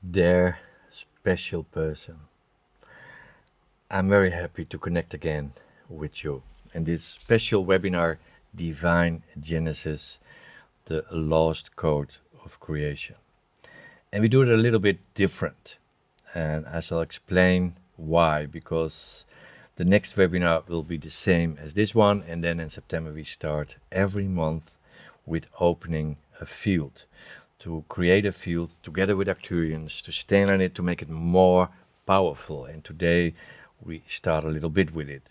Dear special person, I'm very happy to connect again with you in this special webinar, Divine Genesis, the lost code of creation. And we do it a little bit different, and I shall explain why, because the next webinar will be the same as this one, and then in September we start every month with opening a field, to create a field together with Arcturians, to stand on it, to make it more powerful. And today we start a little bit with it.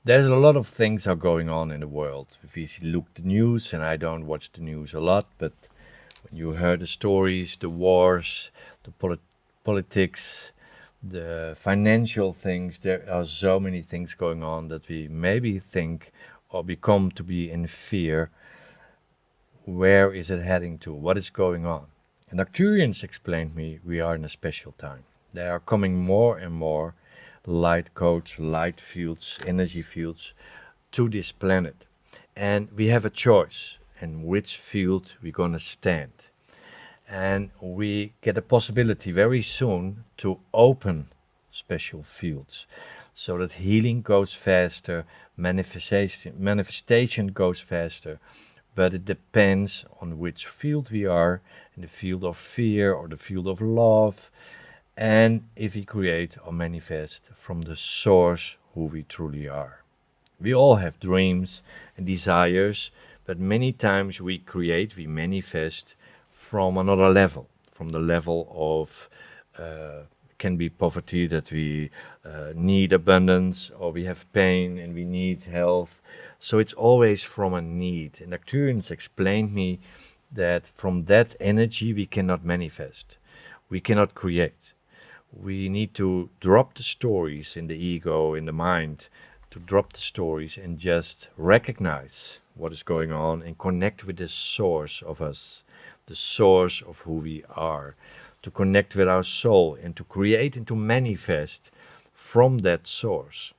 There's a lot of things are going on in the world. If you look the news, and I don't watch the news a lot, but when you heard the stories, the wars, the politics, the financial things, there are so many things going on that we maybe think or become to be in fear. Where is it heading to? What is going on? And Arcturians explained me we are in a special time. There are coming more and more light codes, light fields, energy fields to this planet. And we have a choice in which field we're going to stand. And we get a possibility very soon to open special fields so that healing goes faster, manifestation goes faster. But it depends on which field we are, in the field of fear or the field of love, and if we create or manifest from the source who we truly are. We all have dreams and desires, but many times we manifest from another level, from the level of can be poverty, that we need abundance, or we have pain and we need health. So it's always from a need. And Arcturians explained me that from that energy we cannot manifest. We cannot create. We need to drop the stories in the ego, in the mind, to drop the stories and just recognize what is going on and connect with the source of us, the source of who we are, to connect with our soul and to create and to manifest from that source.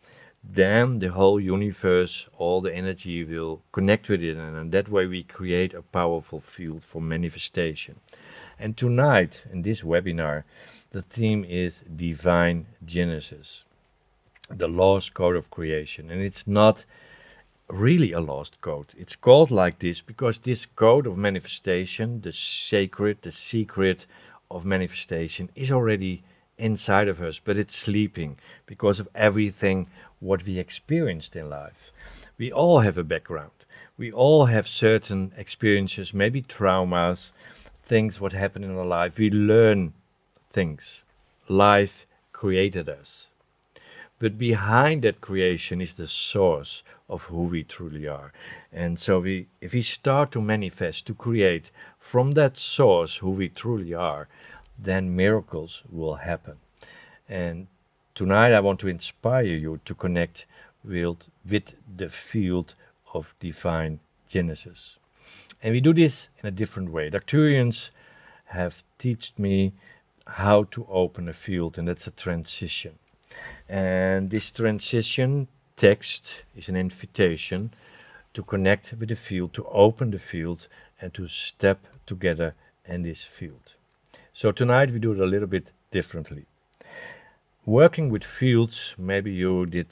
Then the whole universe, all the energy will connect with it, and in that way we create a powerful field for manifestation. And tonight, in this webinar, the theme is Divine Genesis, the lost code of creation. And it's not really a lost code. It's called like this because this code of manifestation, the sacred, the secret of manifestation, is already inside of us, but it's sleeping because of everything what we experienced in life. We all have a background. We all have certain experiences, maybe traumas, things what happen in our life. We learn things. Life created us. But behind that creation is the source of who we truly are. And so if we start to manifest, to create from that source who we truly are, then miracles will happen. And tonight I want to inspire you to connect with the field of Divine Genesis. And we do this in a different way. The Arcturians have taught me how to open a field, and that's a transition. And this transition text is an invitation to connect with the field, to open the field, and to step together in this field. So tonight we do it a little bit differently. Working with fields, maybe you did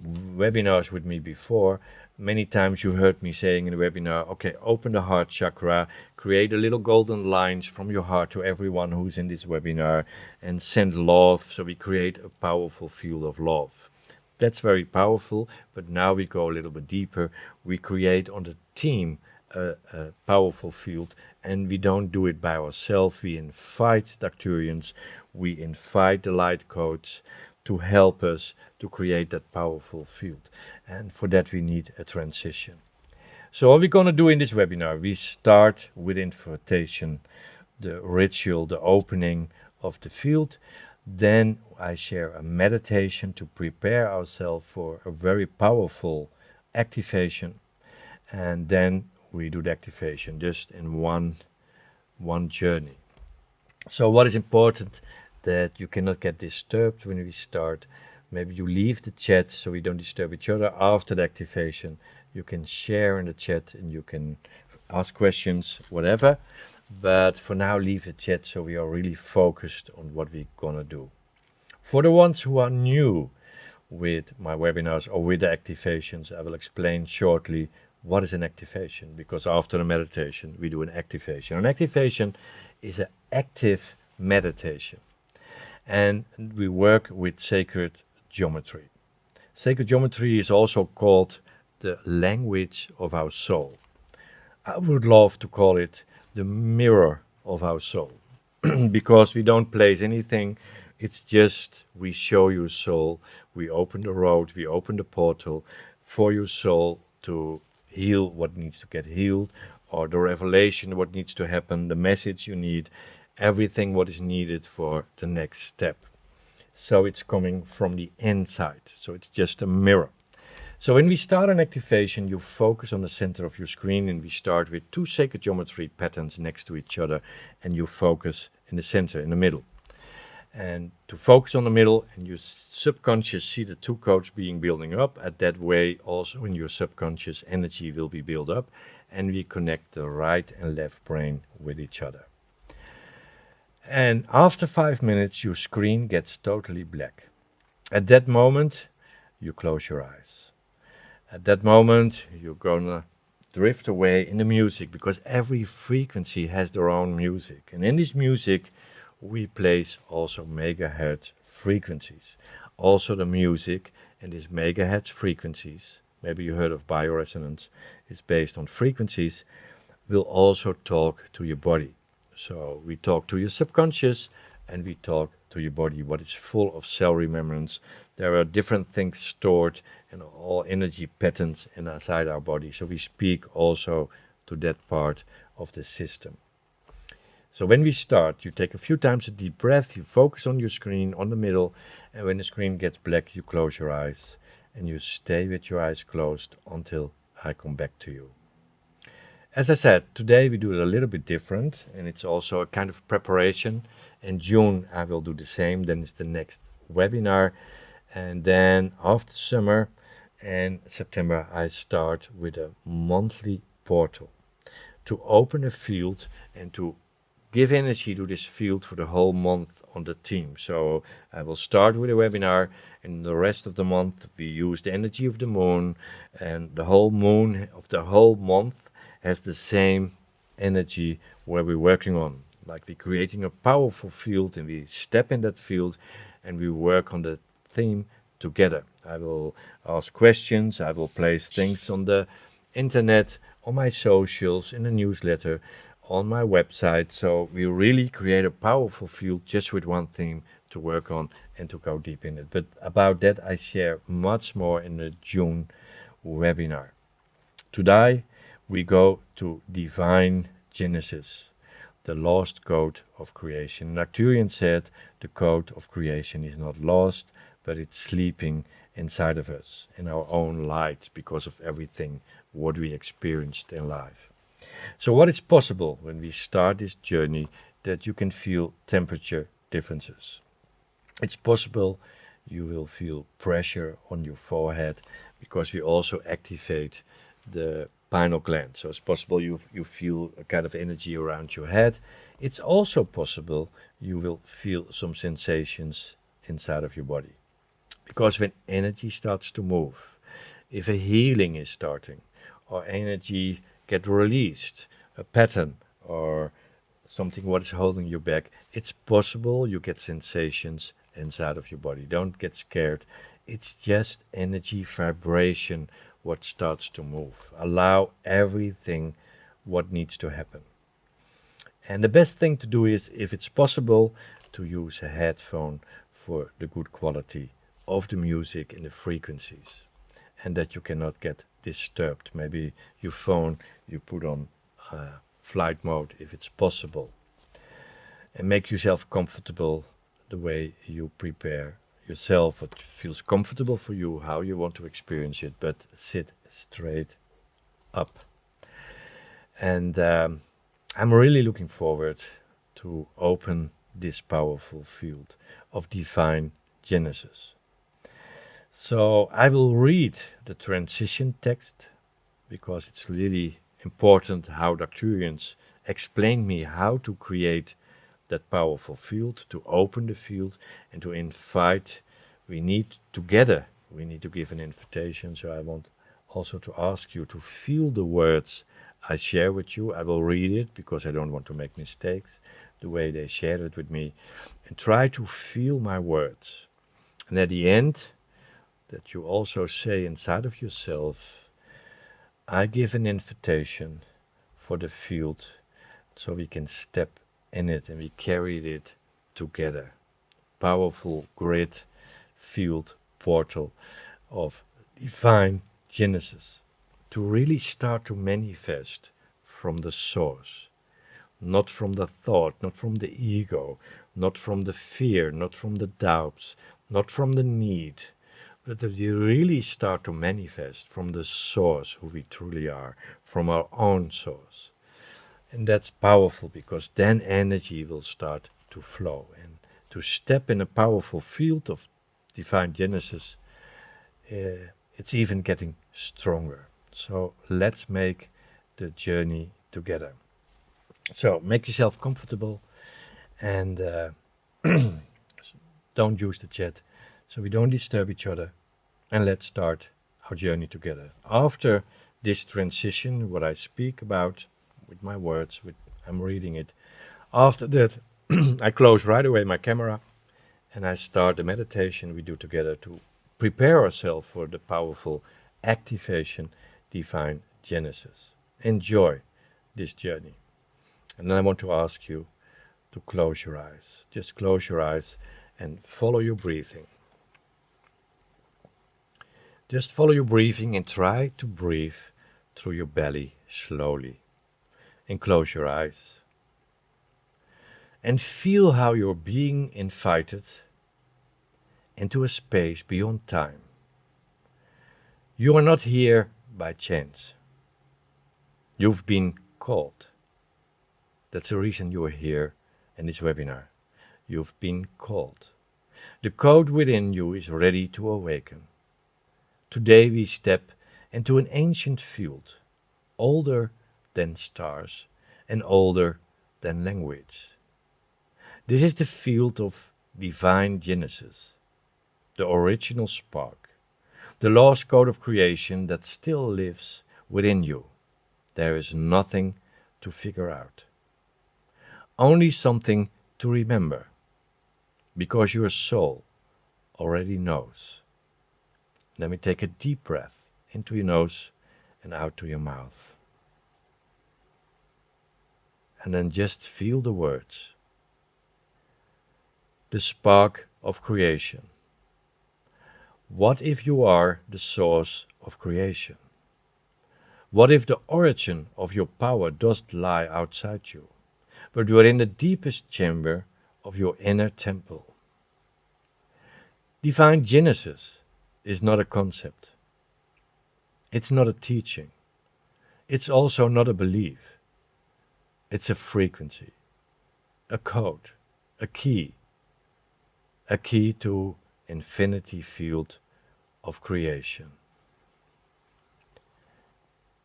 webinars with me before. Many times you heard me saying in the webinar, okay, open the heart chakra, create a little golden lines from your heart to everyone who's in this webinar, and send love, so we create a powerful field of love. That's very powerful, but now we go a little bit deeper. We create on the team a powerful field, and we don't do it by ourselves. We invite the Arcturians, we invite the light codes to help us to create that powerful field. And for that we need a transition. So what we're going to do in this webinar, we start with invitation, the ritual, the opening of the field. Then I share a meditation to prepare ourselves for a very powerful activation. And then we do the activation just in one journey. So what is important, that you cannot get disturbed when we start. Maybe you leave the chat so we don't disturb each other after the activation. You can share in the chat and you can ask questions, whatever. But for now, leave the chat so we are really focused on what we're gonna do. For the ones who are new with my webinars or with the activations, I will explain shortly what is an activation, because after the meditation we do an activation. An activation is an active meditation, and we work with sacred geometry. Sacred geometry is also called the language of our soul. I would love to call it the mirror of our soul, because we don't place anything. It's just we show your soul, we open the road, we open the portal for your soul to heal what needs to get healed, or the revelation what needs to happen, the message you need, everything what is needed for the next step. So it's coming from the inside, so it's just a mirror. So when we start an activation, you focus on the center of your screen, and we start with 2 sacred geometry patterns next to each other, and you focus in the center, in the middle. And to focus on the middle, and your subconscious see the 2 codes being building up. At that way, also in your subconscious, energy will be built up, and we connect the right and left brain with each other. And after 5 minutes, your screen gets totally black. At that moment, you close your eyes. At that moment, you're gonna drift away in the music, because every frequency has their own music. And in this music, we place also megahertz frequencies. Also the music and these megahertz frequencies, maybe you heard of bioresonance, is based on frequencies, will also talk to your body. So we talk to your subconscious and we talk to your body, what is full of cell remembrance. There are different things stored in all energy patterns inside our body. So we speak also to that part of the system. So when we start, you take a few times a deep breath, you focus on your screen, on the middle, and when the screen gets black, you close your eyes, and you stay with your eyes closed until I come back to you. As I said, today we do it a little bit different, and it's also a kind of preparation. In June, I will do the same, then it's the next webinar, and then after summer and September, I start with a monthly portal to open a field and to give energy to this field for the whole month on the team. So I will start with a webinar, and the rest of the month we use the energy of the moon, and the whole moon of the whole month has the same energy where we're working on. Like we're creating a powerful field, and we step in that field and we work on the theme together. I will ask questions, I will place things on the internet, on my socials, in a newsletter, on my website. So we really create a powerful field just with one theme to work on and to go deep in it. But about that I share much more in the June webinar. Today we go to Divine Genesis, the lost code of creation. Arcturian said the code of creation is not lost, but it's sleeping inside of us, in our own light, because of everything what we experienced in life. So what is possible when we start this journey, that you can feel temperature differences. It's possible you will feel pressure on your forehead, because we also activate the pineal gland. So it's possible you feel a kind of energy around your head. It's also possible you will feel some sensations inside of your body. Because when energy starts to move, if a healing is starting, or energy get released, a pattern or something what is holding you back, it's possible you get sensations inside of your body. Don't get scared. It's just energy vibration what starts to move. Allow everything what needs to happen. And the best thing to do is, if it's possible, to use a headphone for the good quality of the music and the frequencies, and that you cannot get disturbed. Maybe your phone you put on flight mode if it's possible, and make yourself comfortable the way you prepare yourself, what feels comfortable for you, how you want to experience it, but sit straight up. And I'm really looking forward to open this powerful field of Divine Genesis. So I will read the transition text, because it's really important how the Arcturians explain me how to create that powerful field, to open the field, and to invite. We need to give an invitation. So I want also to ask you to feel the words I share with you. I will read it because I don't want to make mistakes the way they share it with me, and try to feel my words. And at the end, that you also say inside of yourself, I give an invitation for the field so we can step in it and we carry it together. Powerful grid, field, portal of divine Genesis to really start to manifest from the source, not from the thought, not from the ego, not from the fear, not from the doubts, not from the need, but that we really start to manifest from the source, who we truly are, from our own source. And that's powerful because then energy will start to flow. And to step in a powerful field of divine Genesis, it's even getting stronger. So let's make the journey together. So make yourself comfortable and don't use the chat so we don't disturb each other, and let's start our journey together. After this transition, what I speak about with my words, I'm reading it. After that, I close right away my camera and I start the meditation we do together to prepare ourselves for the powerful activation, divine Genesis. Enjoy this journey. And then I want to ask you to close your eyes. Just close your eyes and follow your breathing. Just follow your breathing and try to breathe through your belly slowly. And close your eyes. And feel how you're being invited into a space beyond time. You are not here by chance. You've been called. That's the reason you are here in this webinar. You've been called. The code within you is ready to awaken. Today we step into an ancient field, older than stars and older than language. This is the field of divine Genesis, the original spark, the lost code of creation that still lives within you. There is nothing to figure out, only something to remember, because your soul already knows. Let me take a deep breath into your nose and out to your mouth. And then just feel the words. The spark of creation. What if you are the source of creation? What if the origin of your power does lie outside you, but you are in the deepest chamber of your inner temple? Divine Genesis is not a concept. It's not a teaching. It's also not a belief. It's a frequency, a code, a key to infinity field of creation.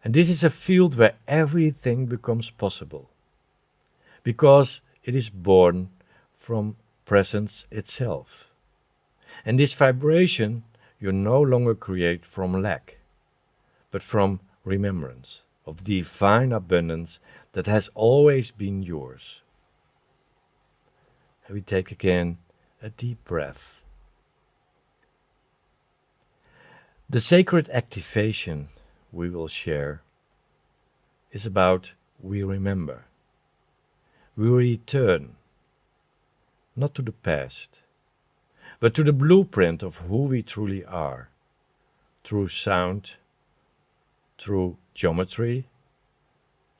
And this is a field where everything becomes possible, because it is born from presence itself. And this vibration you no longer create from lack, but from remembrance of divine abundance that has always been yours. And we take again a deep breath. The sacred activation we will share is about we remember. We return, not to the past, but to the blueprint of who we truly are, through sound, through geometry,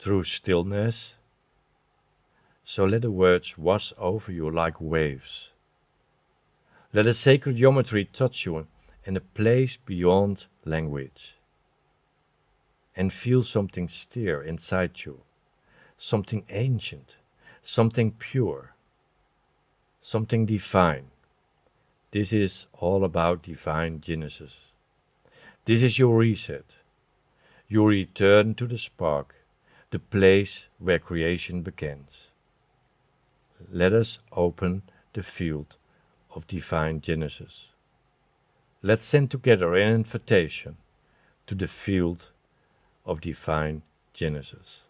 through stillness. So let the words wash over you like waves. Let the sacred geometry touch you in a place beyond language. And feel something stir inside you, something ancient, something pure, something divine. This is all about divine Genesis. This is your reset. You return to the spark, the place where creation begins. Let us open the field of divine Genesis. Let's send together an invitation to the field of divine Genesis.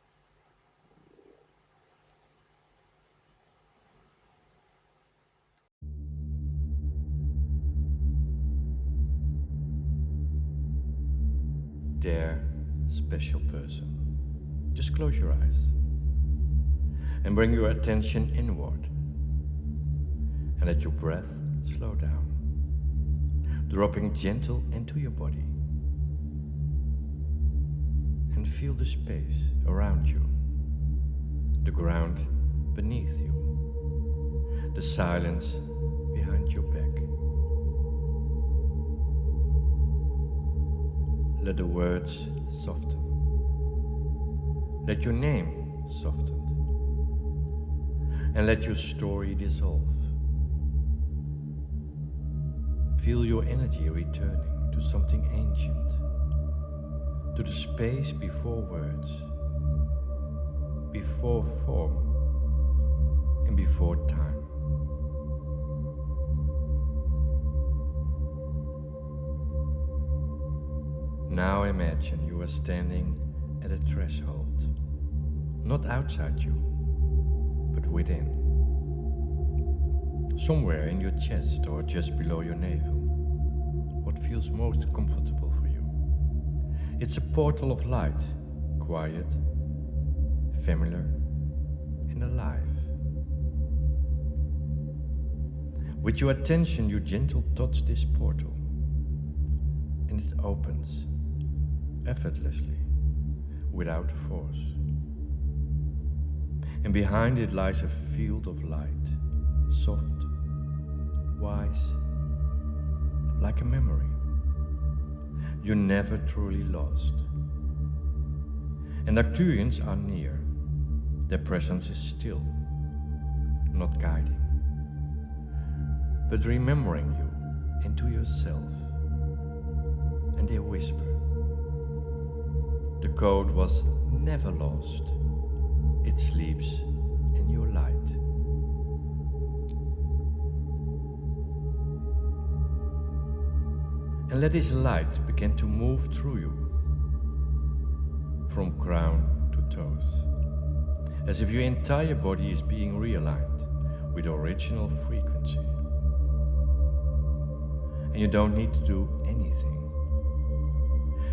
Dear special person, just close your eyes and bring your attention inward and let your breath slow down, dropping gentle into your body, and feel the space around you, the ground beneath you, the silence behind your back. Let the words soften. Let your name soften. And let your story dissolve. Feel your energy returning to something ancient, to the space before words, before form, and before time. Now imagine you are standing at a threshold, not outside you, but within. Somewhere in your chest or just below your navel, what feels most comfortable for you. It's a portal of light, quiet, familiar, and alive. With your attention, you gentle touch this portal, and it opens effortlessly, without force. And behind it lies a field of light, soft, wise, like a memory you never truly lost. And Arcturians are near. Their presence is still, not guiding, but remembering you into yourself. And they whisper, the code was never lost. It sleeps in your light. And let this light begin to move through you, from crown to toes, as if your entire body is being realigned with the original frequency. And you don't need to do anything.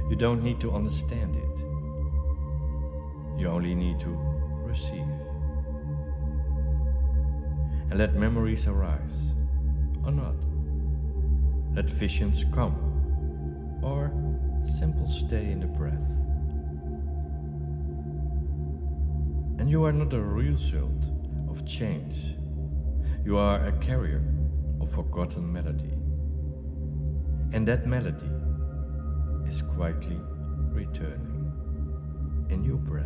You don't need to understand it. You only need to receive. And let memories arise, or not. Let visions come, or simple stay in the breath. And you are not a result of change. You are a carrier of forgotten melody. And that melody is quietly returning in your breath,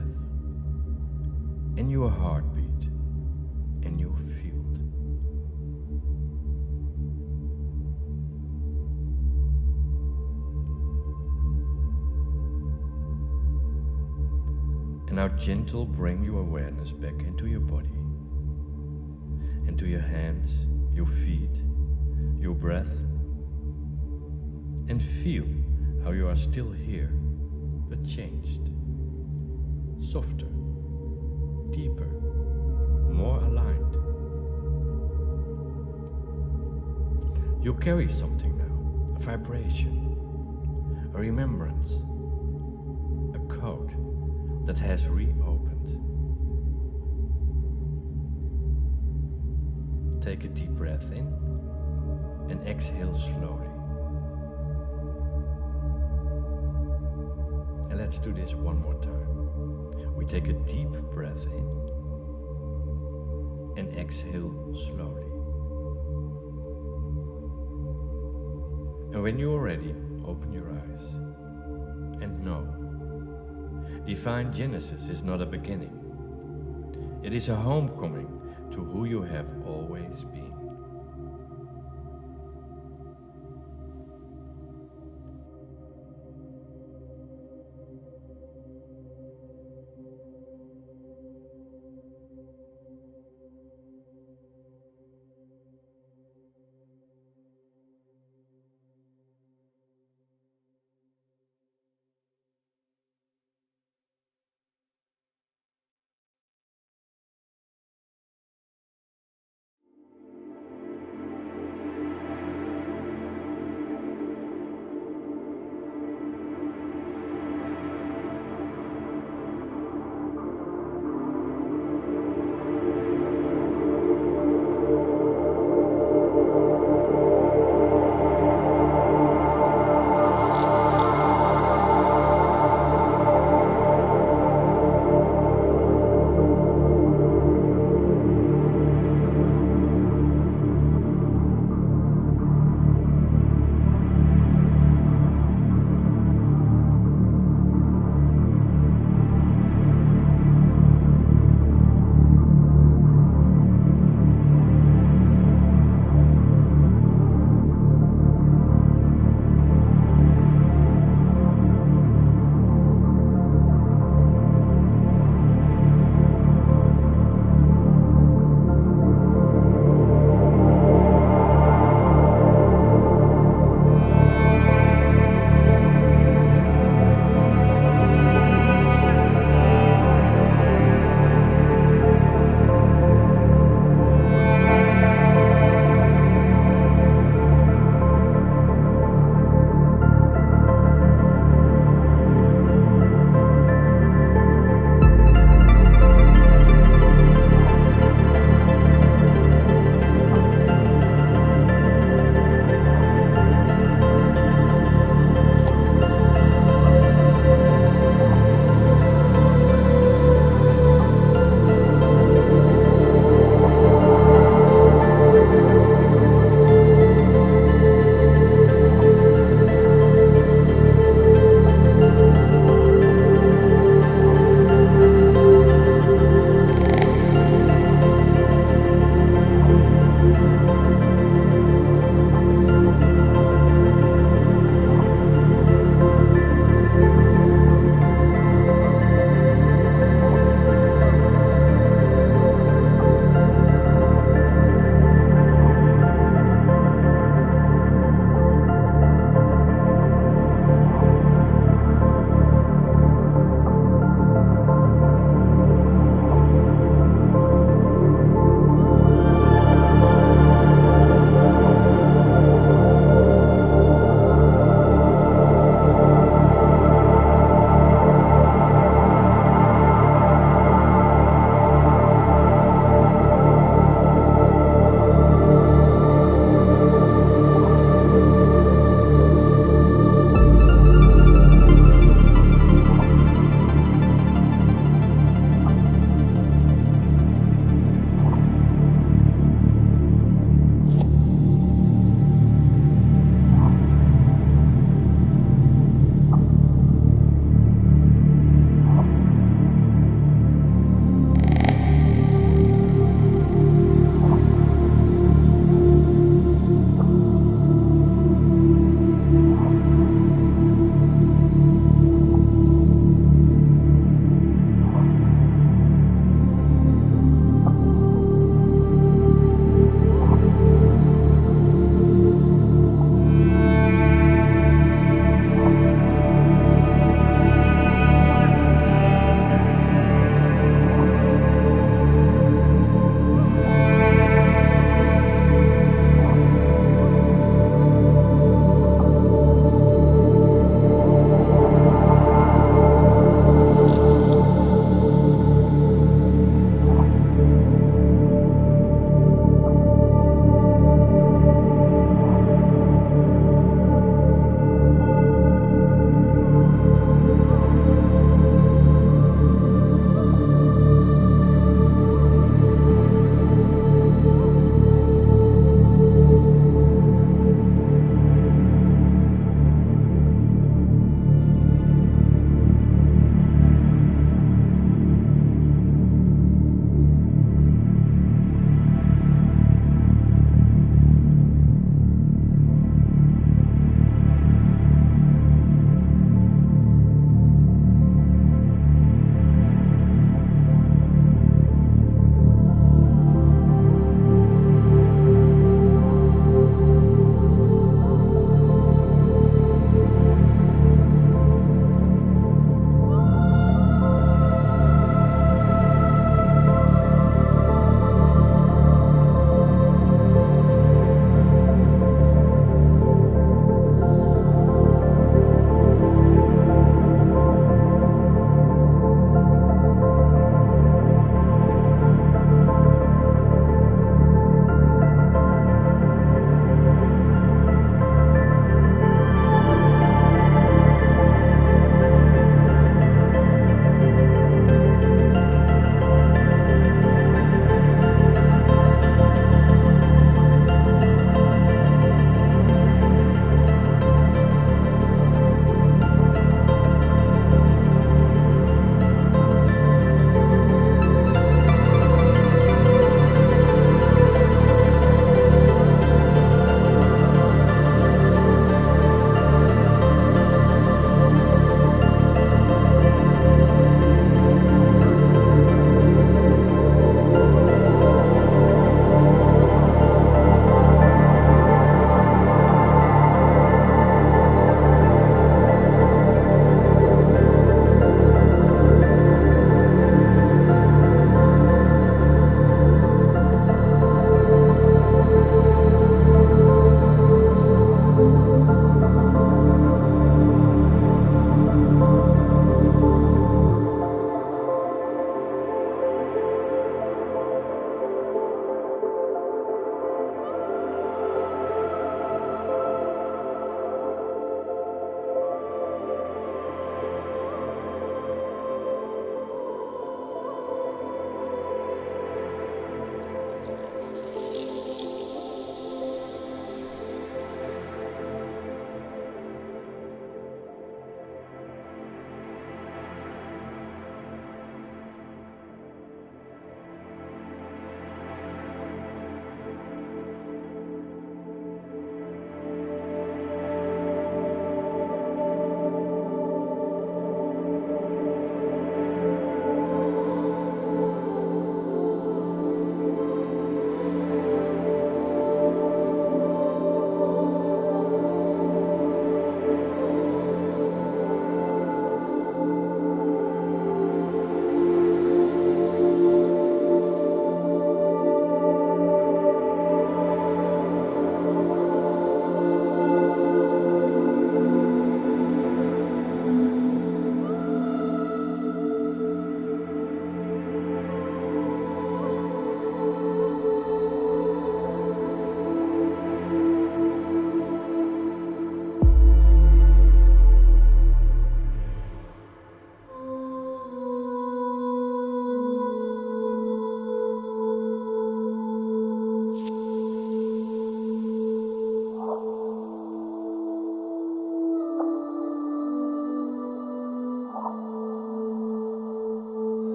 in your heartbeat, in your field. And now gentle bring your awareness back into your body, into your hands, your feet, your breath, and feel how you are still here, but changed, softer, deeper, more aligned. You carry something now, a vibration, a remembrance, a code that has reopened. Take a deep breath in and exhale slowly. And let's do this one more time. We take a deep breath in and exhale slowly. And when you are ready, open your eyes and know, divine Genesis is not a beginning. It is a homecoming to who you have always been.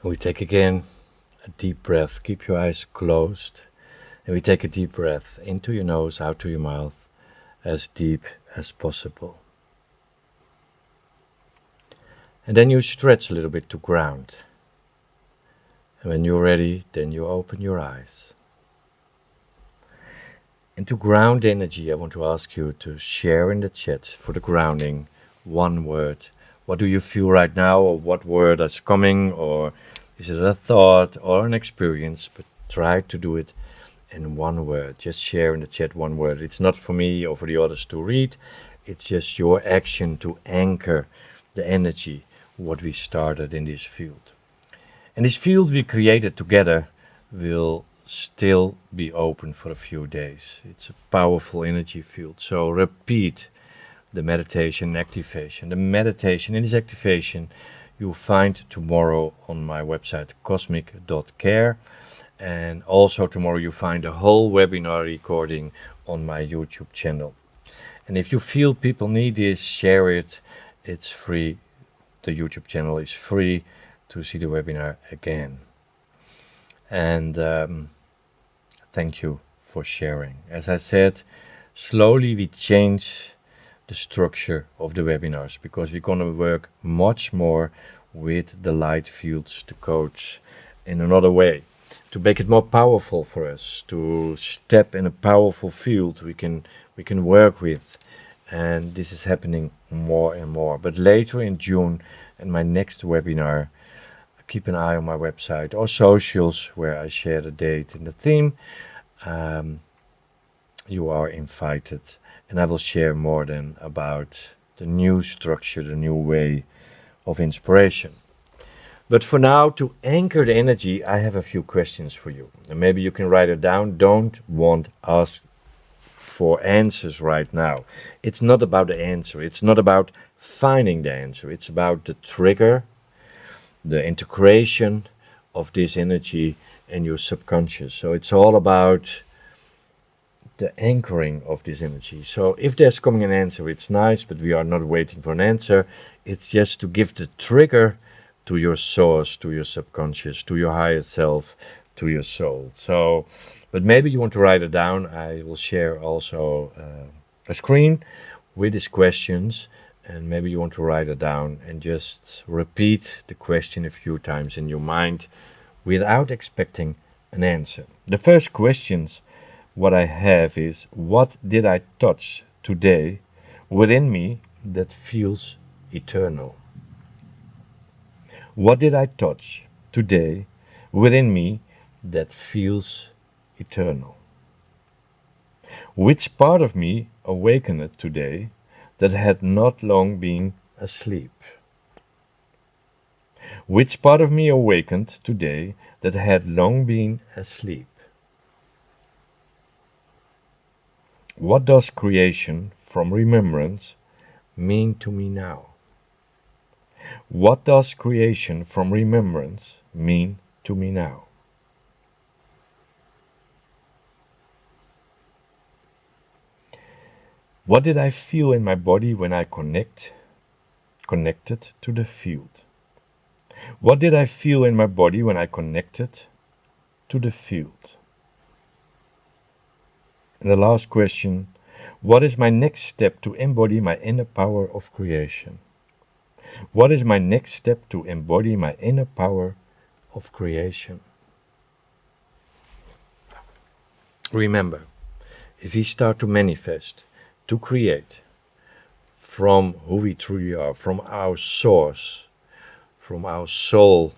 And we take again a deep breath. Keep your eyes closed. And we take a deep breath into your nose, out to your mouth, as deep as possible. And then you stretch a little bit to ground. And when you're ready, then you open your eyes. And to ground energy, I want to ask you to share in the chat for the grounding one word. What do you feel right now, or what word is coming, or is it a thought or an experience? But try to do it in one word. Just share in the chat one word. It's not for me or for the others to read. It's just your action to anchor the energy, what we started in this field. And this field we created together will still be open for a few days. It's a powerful energy field. So repeat the meditation activation. The meditation in this activation you'll find tomorrow on my website cosmic.care, and also tomorrow you find a whole webinar recording on my YouTube channel. And if you feel people need this, share it. It's free. The YouTube channel is free to see the webinar again. And thank you for sharing. As I said, slowly we change the structure of the webinars, because we're going to work much more with the light fields, the codes, in another way, to make it more powerful for us, to step in a powerful field we can work with. And this is happening more and more. But later in June, in my next webinar, keep an eye on my website or socials where I share the date and the theme. You are invited, and I will share more then about the new structure, the new way of inspiration. But for now, to anchor the energy, I have a few questions for you. And maybe you can write it down. Don't want us for answers right now. It's not about the answer. It's not about finding the answer. It's about the trigger, the integration of this energy in your subconscious. So it's all about the anchoring of this energy. So if there's coming an answer, it's nice, but we are not waiting for an answer. It's just to give the trigger to your source, to your subconscious, to your higher self, to your soul. So, but maybe you want to write it down. I will share also a screen with these questions, and maybe you want to write it down and just repeat the question a few times in your mind without expecting an answer. The first questions what I have is, what did I touch today within me that feels eternal? What did I touch today within me that feels eternal? Which part of me awakened today that had not long been asleep? Which part of me awakened today that had long been asleep? What does creation from remembrance mean to me now? What does creation from remembrance mean to me now? What did I feel in my body when I connected to the field? What did I feel in my body when I connected to the field? And the last question, what is my next step to embody my inner power of creation? What is my next step to embody my inner power of creation? Remember, if we start to manifest, to create from who we truly are, from our source, from our soul,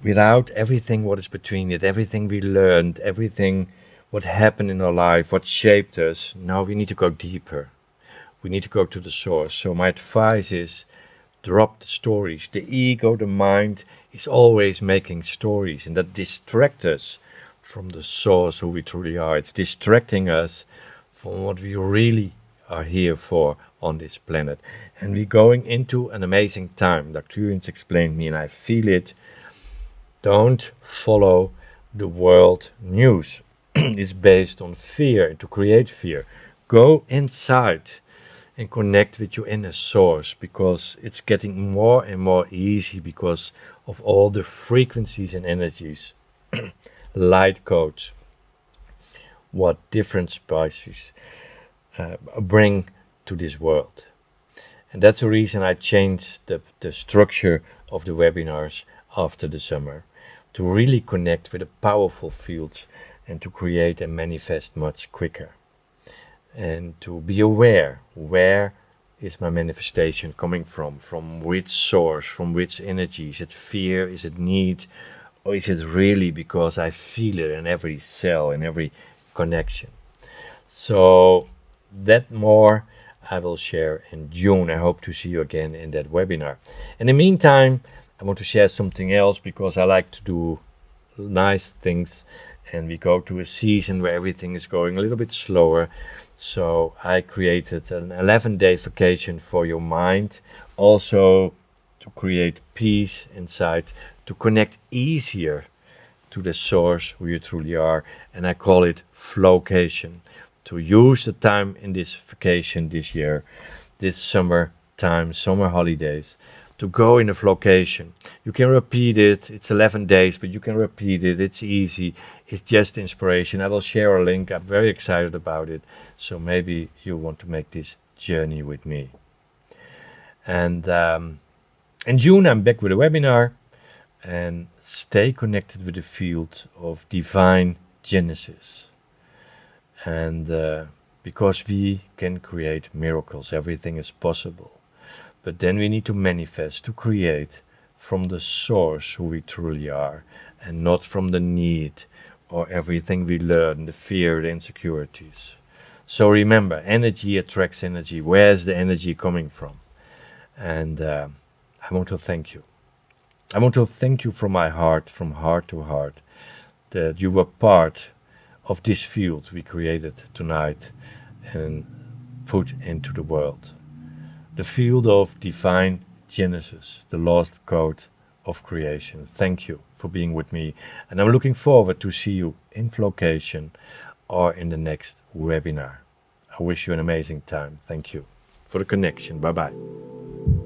without everything what is between it, everything we learned, everything what happened in our life, what shaped us, now we need to go deeper. We need to go to the source. So my advice is, drop the stories. The ego, the mind, is always making stories, and that distracts us from the source, who we truly are. It's distracting us from what we really are here for on this planet. And we're going into an amazing time. Dr. Jurgens explained me, and I feel it. Don't follow the world news. It's based on fear, to create fear. Go inside and connect with your inner source, because it's getting more and more easy because of all the frequencies and energies, light codes, what different species bring to this world. And that's the reason I changed the structure of the webinars after the summer, to really connect with the powerful fields and to create and manifest much quicker. And to be aware, where is my manifestation coming from which source, from which energy? Is it fear, is it need, or is it really because I feel it in every cell, in every connection? So that more I will share in June. I hope to see you again in that webinar. In the meantime, I want to share something else, because I like to do nice things, and we go to a season where everything is going a little bit slower. So I created an 11-day vacation for your mind, also to create peace inside, to connect easier to the source who you truly are, and I call it Flowcation. To use the time in this vacation this year, this summer time, summer holidays, to go in a flowcation. You can repeat it, it's 11 days, but you can repeat it, it's easy, it's just inspiration. I will share a link, I'm very excited about it, so maybe you want to make this journey with me. And in June I'm back with a webinar, and stay connected with the field of divine Genesis. And because we can create miracles, everything is possible. But then we need to manifest, to create from the source who we truly are, and not from the need or everything we learn, the fear, the insecurities. So remember, energy attracts energy. Where is the energy coming from? And I want to thank you. I want to thank you from my heart, from heart to heart, that you were part of this field we created tonight and put into the world. The field of divine Genesis, the lost code of creation. Thank you for being with me, and I'm looking forward to see you in Flowcation or in the next webinar. I wish you an amazing time. Thank you for the connection. Bye-bye.